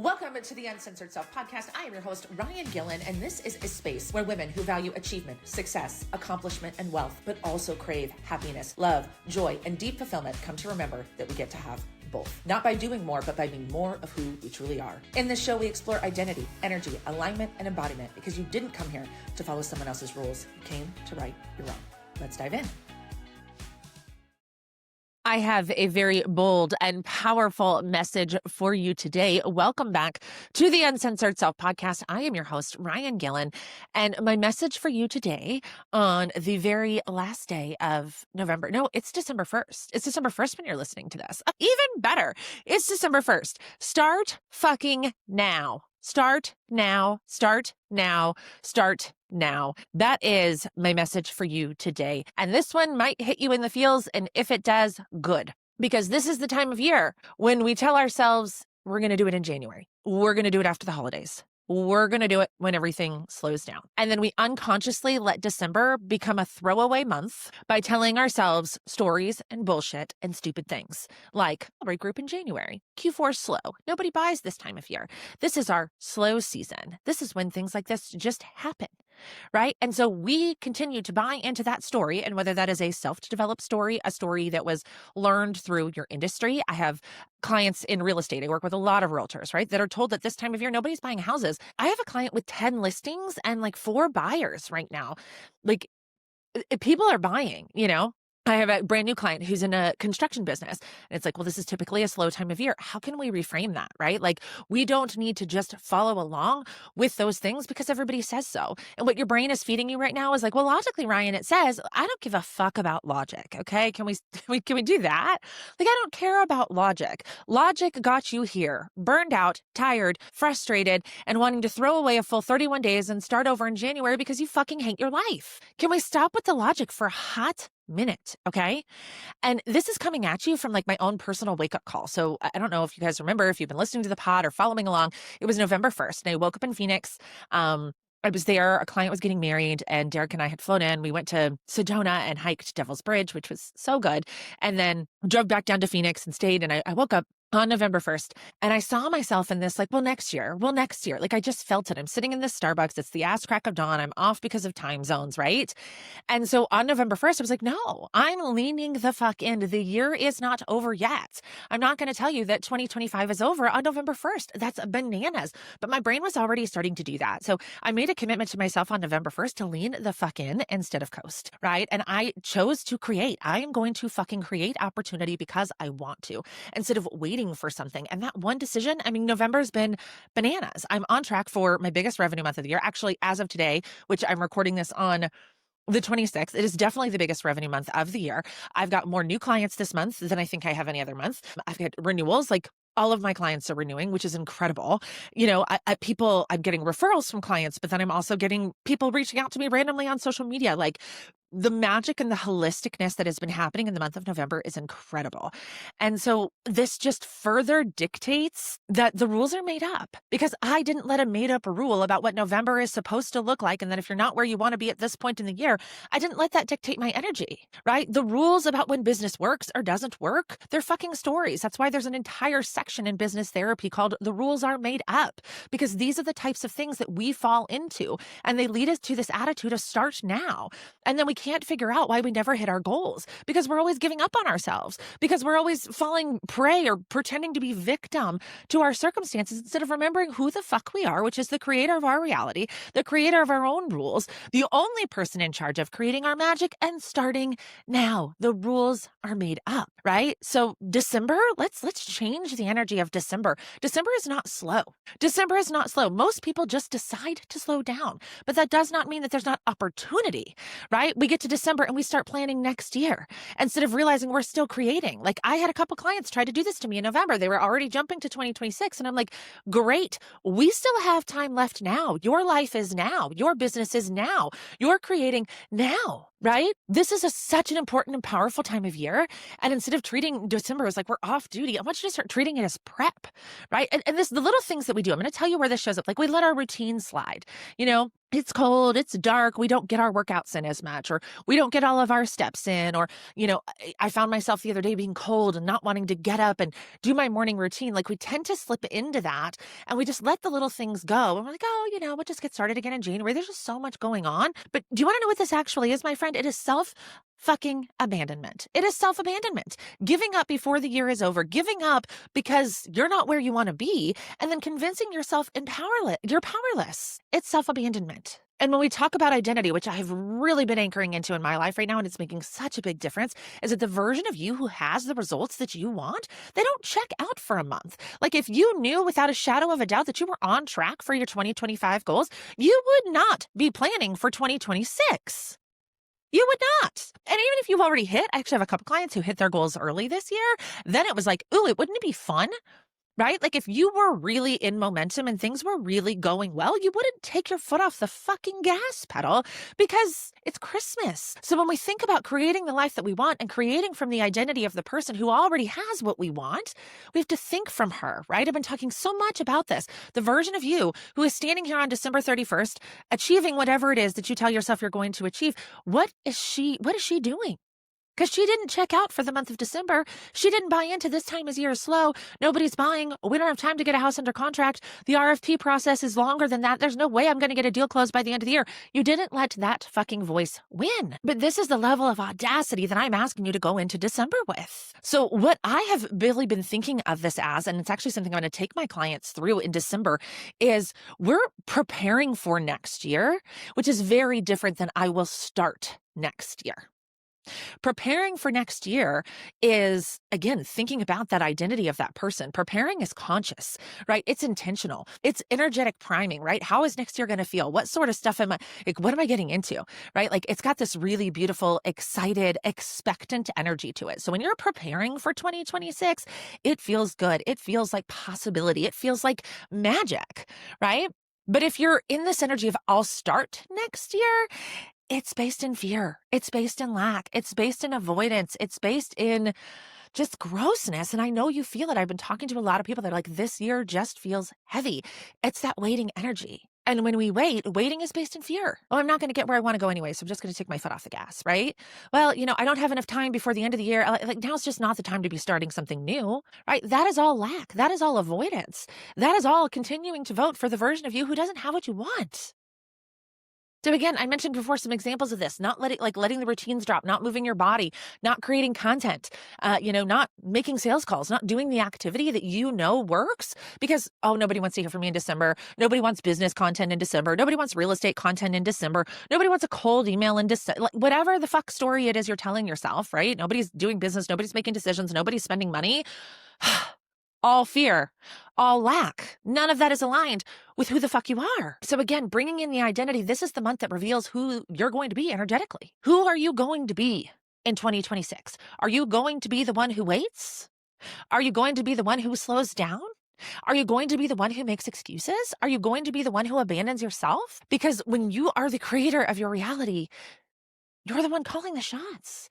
Welcome to the Uncensored Self Podcast. I am your host, Ryann Gillen, and this is a space where women who value achievement, success, accomplishment, and wealth, but also crave happiness, love, joy, and deep fulfillment come to remember that we get to have both. Not by doing more, but by being more of who we truly are. In this show, we explore identity, energy, alignment, and embodiment because you didn't come here to follow someone else's rules. You came to right your own. Let's dive in. I have a very bold and powerful message for you today. Welcome back to the Uncensored Self Podcast. I am your host, Ryann Gillen, and my message for you today on the very last day of November. No, it's December 1st. It's December 1st when you're listening to this. Even better, it's December 1st. Start fucking now. Start now, start now, start now. That is my message for you today. And this one might hit you in the feels. And if it does, good. Because this is the time of year when we tell ourselves we're going to do it in January. We're going to do it after the holidays. We're going to do it when everything slows down. And then we unconsciously let December become a throwaway month by telling ourselves stories and bullshit and stupid things like break group in January. Q4 is slow. Nobody buys this time of year. This is our slow season. This is when things like this just happen. Right? And so we continue to buy into that story. And whether that is a self-developed story, a story that was learned through your industry. I have clients in real estate. I work with a lot of realtors, right? That are told that this time of year, nobody's buying houses. I have a client with 10 listings and like 4 buyers right now. Like people are buying, you know? I have a brand new client who's in a construction business. And it's like, well, this is typically a slow time of year. How can we reframe that, right? Like we don't need to just follow along with those things because everybody says so. And what your brain is feeding you right now is like, well, logically, Ryann, it says, I don't give a fuck about logic. Okay. Can we do that? Like, I don't care about logic. Logic got you here, burned out, tired, frustrated, and wanting to throw away a full 31 days and start over in January because you fucking hate your life. Can we stop with the logic for a hot minute? Okay. And this is coming at you from like my own personal wake up call. So I don't know if you guys remember, if you've been listening to the pod or following along, it was November 1st and I woke up in Phoenix. I was there, a client was getting married and Derek and I had flown in. We went to Sedona and hiked Devil's Bridge, which was so good. And then drove back down to Phoenix and stayed. And I woke up on November 1st and I saw myself in this like, well, next year. Like I just felt it. I'm sitting in this Starbucks. It's the ass crack of dawn. I'm off because of time zones, right? And so on November 1st, I was like, no, I'm leaning the fuck in. The year is not over yet. I'm not going to tell you that 2025 is over on November 1st. That's bananas. But my brain was already starting to do that. So I made a commitment to myself on November 1st to lean the fuck in instead of coast, right? And I chose to create. I am going to fucking create opportunity because I want to, instead of waiting for something. And that one decision, I mean, November's been bananas. I'm on track for my biggest revenue month of the year. Actually, as of today, which I'm recording this on the 26th, it is definitely the biggest revenue month of the year. I've got more new clients this month than I think I have any other month. I've got renewals, like all of my clients are renewing, which is incredible. You know, I'm getting referrals from clients, but then I'm also getting people reaching out to me randomly on social media. Like the magic and the holisticness that has been happening in the month of November is incredible. And so this just further dictates that the rules are made up because I didn't let a made up rule about what November is supposed to look like. And that if you're not where you want to be at this point in the year, I didn't let that dictate my energy, right? The rules about when business works or doesn't work, they're fucking stories. That's why there's an entire section in business therapy called The Rules Are Made Up, because these are the types of things that we fall into and they lead us to this attitude of start now. And then we can't figure out why we never hit our goals because we're always giving up on ourselves, because we're always falling prey or pretending to be victim to our circumstances instead of remembering who the fuck we are, which is the creator of our reality, the creator of our own rules, the only person in charge of creating our magic and starting now. The rules are made up, right? So December, let's change the energy of December. December is not slow. December is not slow. Most people just decide to slow down, but that does not mean that there's not opportunity, right? We get to December and we start planning next year instead of realizing we're still creating. Like I had a couple clients try to do this to me in November. They were already jumping to 2026. And I'm like, great. We still have time left now. Your life is now. Your business is now. You're creating now, right? This is such an important and powerful time of year. And instead of treating December as like we're off duty, I want you to start treating it as prep, right? And the little things that we do, I'm going to tell you where this shows up. Like we let our routine slide. You know, it's cold, it's dark, we don't get our workouts in as much, or we don't get all of our steps in, or, I found myself the other day being cold and not wanting to get up and do my morning routine. Like we tend to slip into that and we just let the little things go. And we're like, oh, we'll just get started again in January. There's just so much going on. But do you want to know what this actually is, my friend? It is fucking abandonment. It is self-abandonment. Giving up before the year is over, giving up because you're not where you want to be, and then convincing yourself you're powerless. It's self-abandonment. And when we talk about identity, which I have really been anchoring into in my life right now, and it's making such a big difference, is that the version of you who has the results that you want, they don't check out for a month. Like if you knew without a shadow of a doubt that you were on track for your 2025 goals, you would not be planning for 2026. You would not. And even if you've already hit, I actually have a couple clients who hit their goals without this year, then it was like, ooh, wouldn't it be fun? Right? Like if you were really in momentum and things were really going well, you wouldn't take your foot off the fucking gas pedal because it's Christmas. So when we think about creating the life that we want and creating from the identity of the person who already has what we want, we have to think from her, right? I've been talking so much about this. The version of you who is standing here on December 31st, achieving whatever it is that you tell yourself you're going to achieve. What is she doing? Because she didn't check out for the month of December. She didn't buy into this time of year is slow. Nobody's buying. We don't have time to get a house under contract. The RFP process is longer than that. There's no way I'm going to get a deal closed by the end of the year. You didn't let that fucking voice win. But this is the level of audacity that I'm asking you to go into December with. So what I have really been thinking of this as, and it's actually something I'm going to take my clients through in December, is we're preparing for next year, which is very different than I will start next year. Preparing for next year is, again, thinking about that identity of that person. Preparing is conscious, right? It's intentional. It's energetic priming, right? How is next year going to feel? What sort of stuff what am I getting into, right? Like it's got this really beautiful, excited, expectant energy to it. So when you're preparing for 2026, it feels good. It feels like possibility. It feels like magic, right? But if you're in this energy of I'll start next year, it's based in fear. It's based in lack. It's based in avoidance. It's based in just grossness. And I know you feel it. I've been talking to a lot of people that are like, this year just feels heavy. It's that waiting energy. And when we waiting is based in fear. Oh, I'm not going to get where I want to go anyway, so I'm just going to take my foot off the gas, right? Well, I don't have enough time before the end of the year. Like now's just not the time to be starting something new, right? That is all lack. That is all avoidance. That is all continuing to vote for the version of you who doesn't have what you want. So again, I mentioned before some examples of this, not letting the routines drop, not moving your body, not creating content, not making sales calls, not doing the activity that works because, nobody wants to hear from me in December. Nobody wants business content in December. Nobody wants real estate content in December. Nobody wants a cold email in December. Like, whatever the fuck story it is you're telling yourself, right? Nobody's doing business. Nobody's making decisions. Nobody's spending money. All fear, all lack. None of that is aligned with who the fuck you are. So again, bringing in the identity, this is the month that reveals who you're going to be energetically. Who are you going to be in 2026? Are you going to be the one who waits? Are you going to be the one who slows down? Are you going to be the one who makes excuses? Are you going to be the one who abandons yourself? Because when you are the creator of your reality, you're the one calling the shots.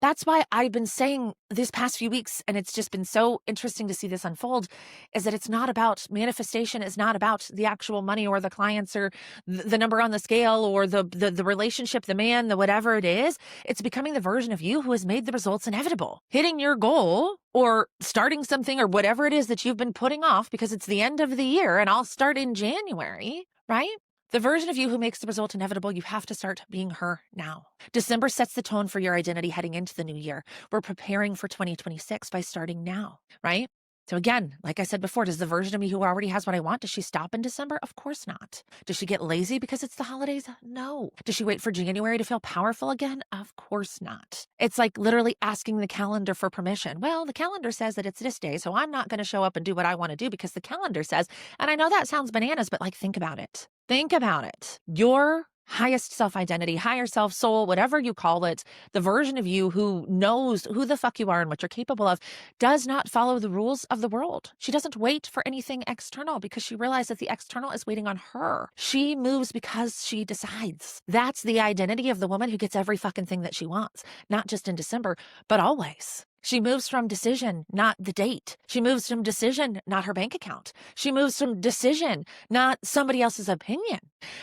That's why I've been saying these past few weeks, and it's just been so interesting to see this unfold, is that it's not about manifestation. It's not about the actual money or the clients or the number on the scale or the relationship, the man, the whatever it is. It's becoming the version of you who has made the results inevitable. Hitting your goal or starting something or whatever it is that you've been putting off because it's the end of the year and I'll start in January, right? The version of you who makes the result inevitable, you have to start being her now. December sets the tone for your identity heading into the new year. We're preparing for 2026 by starting now, right? So again, like I said before, does the version of me who already has what I want, does she stop in December? Of course not. Does she get lazy because it's the holidays? No. Does she wait for January to feel powerful again? Of course not. It's like literally asking the calendar for permission. Well, the calendar says that it's this day, so I'm not going to show up and do what I want to do because the calendar says, and I know that sounds bananas, but think about it. Think about it. Your highest self-identity, higher self, soul, whatever you call it, the version of you who knows who the fuck you are and what you're capable of, does not follow the rules of the world. She doesn't wait for anything external because she realizes that the external is waiting on her. She moves because she decides. That's the identity of the woman who gets every fucking thing that she wants, not just in December, but always. She moves from decision, not the date. She moves from decision, not her bank account. She moves from decision, not somebody else's opinion.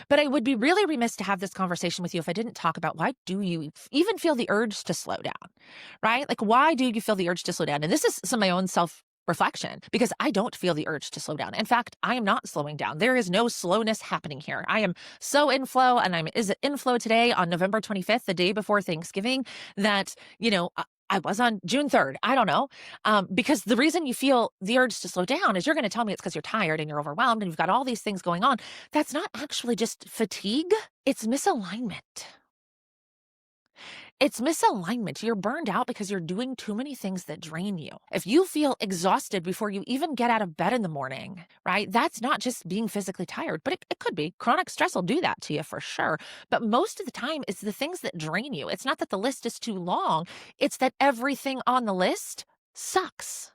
But I would be really remiss to have this conversation with you if I didn't talk about why do you even feel the urge to slow down, right? Like, why do you feel the urge to slow down? And this is some of my own reflection, because I don't feel the urge to slow down. In fact, I am not slowing down. There is no slowness happening here. I am so in flow, and is it in flow today on November 25th, the day before Thanksgiving, that, I was on June 3rd. I don't know. Because the reason you feel the urge to slow down is you're going to tell me it's because you're tired and you're overwhelmed and you've got all these things going on. That's not actually just fatigue. It's misalignment. It's misalignment. You're burned out because you're doing too many things that drain you. If you feel exhausted before you even get out of bed in the morning, right? That's not just being physically tired, but it could be. Chronic stress will do that to you for sure. But most of the time, it's the things that drain you. It's not that the list is too long. It's that everything on the list sucks.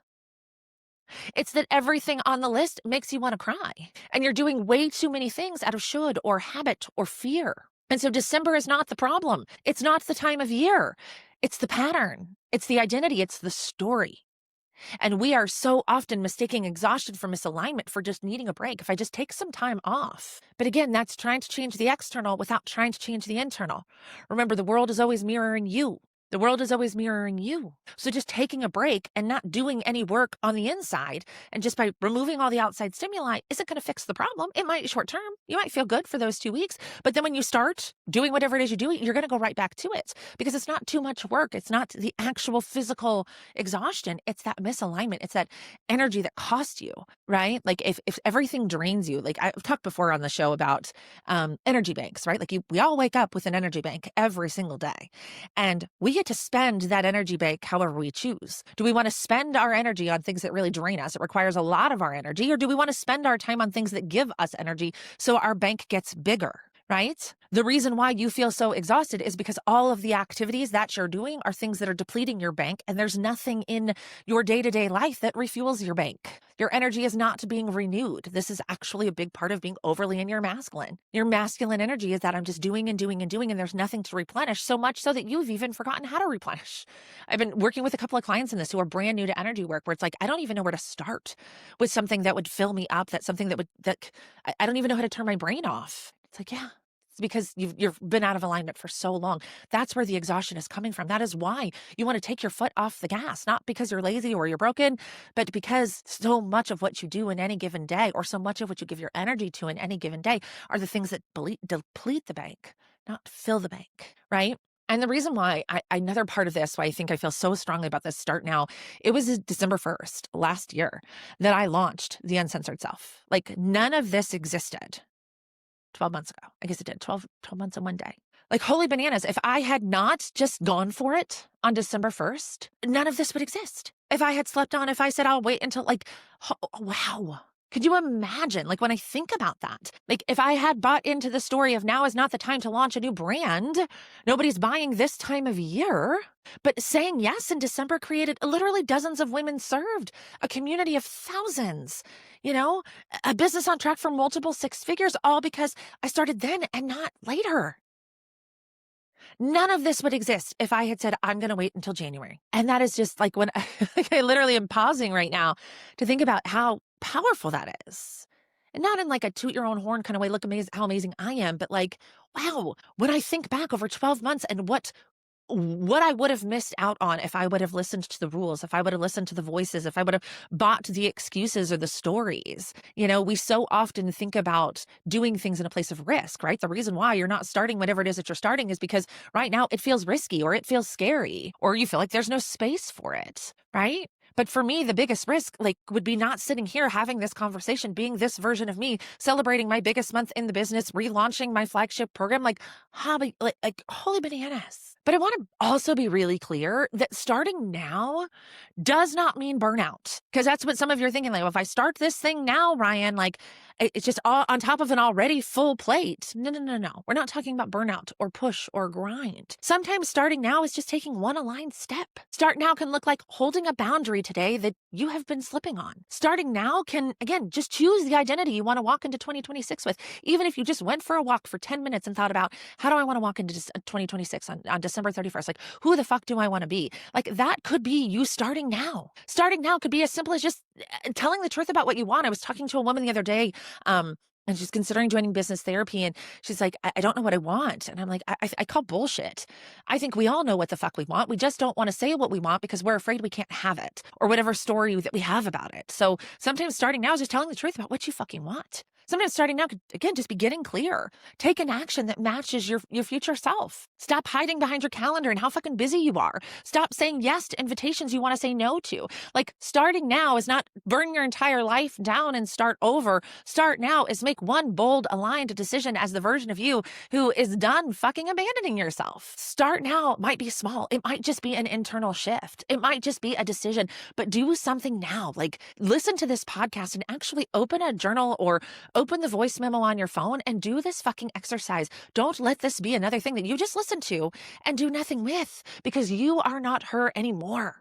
It's that everything on the list makes you want to cry. And you're doing way too many things out of should or habit or fear. And so December is not the problem. It's not the time of year. It's the pattern. It's the identity. It's the story. And we are so often mistaking exhaustion for misalignment, for just needing a break. If I just take some time off. But again, that's trying to change the external without trying to change the internal. Remember, the world is always mirroring you. The world is always mirroring you. So just taking a break and not doing any work on the inside, and just by removing all the outside stimuli, isn't going to fix the problem. It might short term. You might feel good for those 2 weeks. But then when you start doing whatever it is you do, you're going to go right back to it, because it's not too much work. It's not the actual physical exhaustion. It's that misalignment. It's that energy that costs you, right? Like if everything drains you, like I've talked before on the show about energy banks, right? Like we all wake up with an energy bank every single day, and we get to spend that energy bank however we choose. Do we want to spend our energy on things that really drain us? It requires a lot of our energy. Or do we want to spend our time on things that give us energy so our bank gets bigger? Right? The reason why you feel so exhausted is because all of the activities that you're doing are things that are depleting your bank, and there's nothing in your day-to-day life that refuels your bank. Your energy is not being renewed. This is actually a big part of being overly in your masculine. Your masculine energy is that I'm just doing and doing and doing, and there's nothing to replenish, so much so that you've even forgotten how to replenish. I've been working with a couple of clients in this who are brand new to energy work, where it's like, I don't even know where to start with something that would fill me up, that I don't even know how to turn my brain off. It's like, yeah, it's because you've been out of alignment for so long. That's where the exhaustion is coming from. That is why you want to take your foot off the gas, not because you're lazy or you're broken, but because so much of what you do in any given day, or so much of what you give your energy to in any given day, are the things that deplete the bank, not fill the bank, right? And the reason why, another part of this, why I think I feel so strongly about this start now, it was December 1st last year that I launched the Uncensored Self. Like, none of this existed 12 months ago. I guess it did. 12 months and one day. Like, holy bananas. If I had not just gone for it on December 1st, none of this would exist. If I had slept on, if I said, I'll wait until, like, wow. Could you imagine? Like, when I think about that, like, if I had bought into the story of now is not the time to launch a new brand, nobody's buying this time of year, but saying yes in December created literally dozens of women served, a community of thousands, a business on track for multiple six figures, all because I started then and not later. None of this would exist if I had said, I'm going to wait until January. And that is just like when I literally am pausing right now to think about how powerful that is. And not in like a toot your own horn kind of way, look how amazing I am, but like, wow, when I think back over 12 months and what I would have missed out on if I would have listened to the rules, if I would have listened to the voices, if I would have bought the excuses or the stories. We so often think about doing things in a place of risk, right? The reason why you're not starting whatever it is that you're starting is because right now it feels risky, or it feels scary, or you feel like there's no space for it, right? But for me, the biggest risk would be not sitting here having this conversation, being this version of me, celebrating my biggest month in the business, relaunching my flagship program, like holy bananas. But I want to also be really clear that starting now does not mean burnout, because that's what some of you are thinking. Like, well, if I start this thing now, Ryann, like It's just all on top of an already full plate. No, no, no, no. We're not talking about burnout or push or grind. Sometimes starting now is just taking one aligned step. Start now can look like holding a boundary today that you have been slipping on. Starting now can, again, just choose the identity you want to walk into 2026 with. Even if you just went for a walk for 10 minutes and thought about, how do I want to walk into 2026 on December 31st? Like, who the fuck do I want to be? Like, that could be you starting now. Starting now could be as simple as just telling the truth about what you want. I was talking to a woman the other day, and she's considering joining business therapy. And she's like, I don't know what I want. And I'm like, I call bullshit. I think we all know what the fuck we want. We just don't want to say what we want because we're afraid we can't have it or whatever story that we have about it. So sometimes starting now is just telling the truth about what you fucking want. Sometimes starting now could, again, just be getting clear. Take an action that matches your future self. Stop hiding behind your calendar and how fucking busy you are. Stop saying yes to invitations you want to say no to. Like, starting now is not burn your entire life down and start over. Start now is make one bold, aligned decision as the version of you who is done fucking abandoning yourself. Start now might be small. It might just be an internal shift. It might just be a decision, but do something now. Like, listen to this podcast and actually open a journal or open the voice memo on your phone and do this fucking exercise. Don't let this be another thing that you just listen to and do nothing with, because you are not her anymore.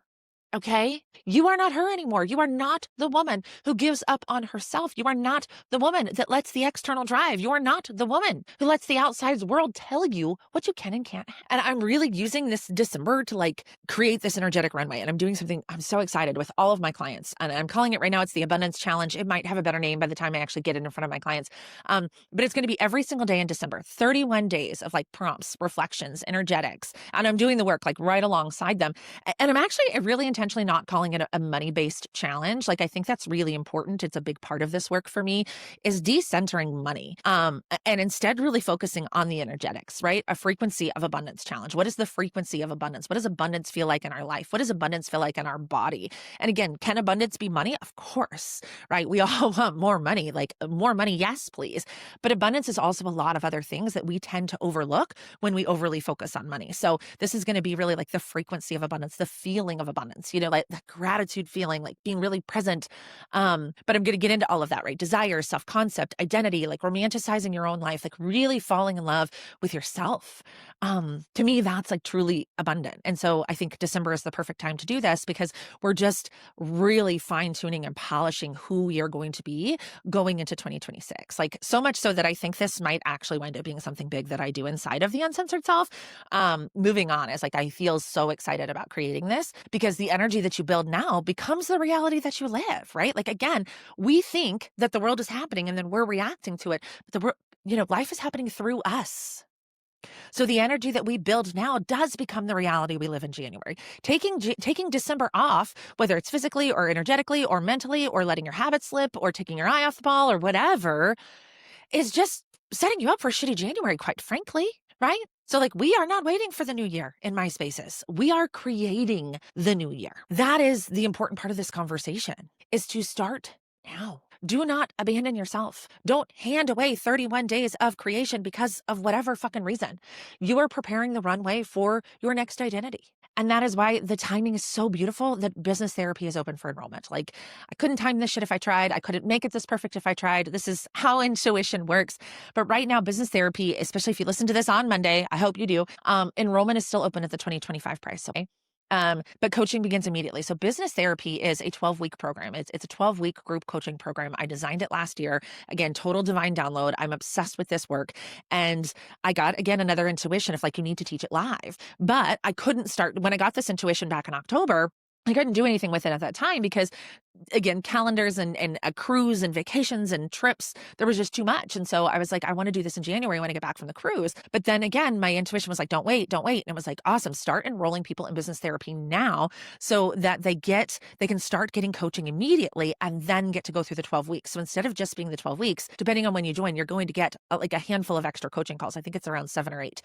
Okay? You are not her anymore. You are not the woman who gives up on herself. You are not the woman that lets the external drive. You are not the woman who lets the outside world tell you what you can and can't. And I'm really using this December to like create this energetic runway. And I'm doing something I'm so excited with all of my clients. And I'm calling it right now, it's the Abundance Challenge. It might have a better name by the time I actually get it in front of my clients. But it's going to be every single day in December, 31 days of like prompts, reflections, energetics. And I'm doing the work like right alongside them. And I'm actually really intentionally not calling it a money-based challenge. Like, I think that's really important. It's a big part of this work for me, is decentering money. And instead really focusing on the energetics, right? A frequency of abundance challenge. What is the frequency of abundance? What does abundance feel like in our life? What does abundance feel like in our body? And again, can abundance be money? Of course, right? We all want more money, like more money. Yes, please. But abundance is also a lot of other things that we tend to overlook when we overly focus on money. So this is going to be really like the frequency of abundance, the feeling of abundance, like that gratitude feeling, like being really present. But I'm going to get into all of that, right? Desire, self-concept, identity, like romanticizing your own life, like really falling in love with yourself. To me, that's like truly abundant. And so I think December is the perfect time to do this, because we're just really fine-tuning and polishing who we are going to be going into 2026. Like, so much so that I think this might actually wind up being something big that I do inside of the Uncensored Self. Moving on is like, I feel so excited about creating this, because the energy that you build now becomes the reality that you live, right? Like, again, we think that the world is happening and then we're reacting to it. But life is happening through us. So the energy that we build now does become the reality we live in January. Taking December off, whether it's physically or energetically or mentally, or letting your habits slip or taking your eye off the ball or whatever, is just setting you up for a shitty January, quite frankly, right? So like, we are not waiting for the new year in my spaces. We are creating the new year. That is the important part of this conversation, is to start now. Do not abandon yourself. Don't hand away 31 days of creation because of whatever fucking reason. You are preparing the runway for your next identity. And that is why the timing is so beautiful that business therapy is open for enrollment. Like, I couldn't time this shit if I tried. I couldn't make it this perfect if I tried. This is how intuition works. But right now, business therapy, especially if you listen to this on Monday, I hope you do, enrollment is still open at the 2025 price. Okay. But coaching begins immediately. So business therapy is a 12-week program. It's a 12-week group coaching program. I designed it last year. Again, total divine download. I'm obsessed with this work. And I got, again, another intuition if like, you need to teach it live. But I couldn't start, when I got this intuition back in October, I couldn't do anything with it at that time because, again, calendars and a cruise and vacations and trips, there was just too much. And so I was like, I want to do this in January when I get back from the cruise. But then again, my intuition was like, don't wait. And it was like, awesome, start enrolling people in business therapy now so that they can start getting coaching immediately and then get to go through the 12 weeks. So instead of just being the 12 weeks, depending on when you join, you're going to get like a handful of extra coaching calls. I think it's around 7 or 8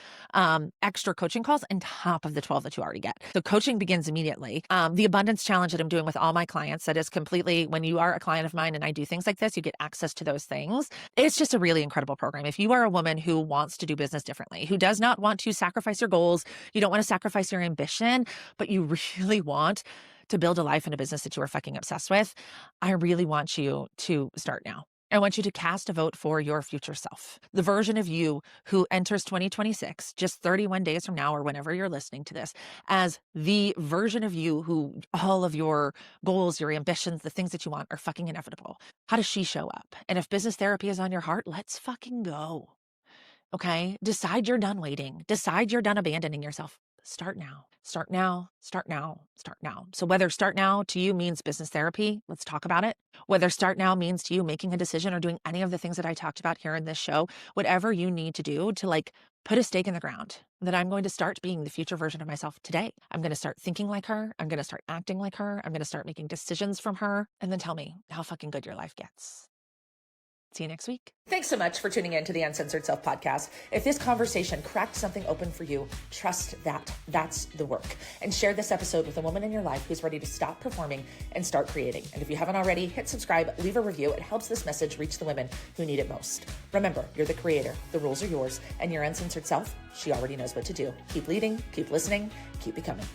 extra coaching calls on top of the 12 that you already get. So coaching begins immediately. The abundance challenge that I'm doing with all my clients, that is completely, when you are a client of mine and I do things like this, you get access to those things. It's just a really incredible program. If you are a woman who wants to do business differently, who does not want to sacrifice your goals, you don't want to sacrifice your ambition, but you really want to build a life and a business that you are fucking obsessed with, I really want you to start now. I want you to cast a vote for your future self, the version of you who enters 2026, just 31 days from now or whenever you're listening to this, as the version of you who all of your goals, your ambitions, the things that you want are fucking inevitable. How does she show up? And if business therapy is on your heart, let's fucking go. Okay? Decide you're done waiting. Decide you're done abandoning yourself. Start now. Start now. Start now. Start now. So whether start now to you means business therapy, let's talk about it. Whether start now means to you making a decision or doing any of the things that I talked about here in this show, whatever you need to do to like put a stake in the ground that I'm going to start being the future version of myself today. I'm going to start thinking like her. I'm going to start acting like her. I'm going to start making decisions from her. And then tell me how fucking good your life gets. See you next week. Thanks so much for tuning in to the Uncensored Self podcast. If this conversation cracked something open for you, trust that that's the work. And share this episode with a woman in your life who's ready to stop performing and start creating. And if you haven't already, hit subscribe, leave a review. It helps this message reach the women who need it most. Remember, you're the creator. The rules are yours. And your uncensored self, she already knows what to do. Keep leading, keep listening, keep becoming.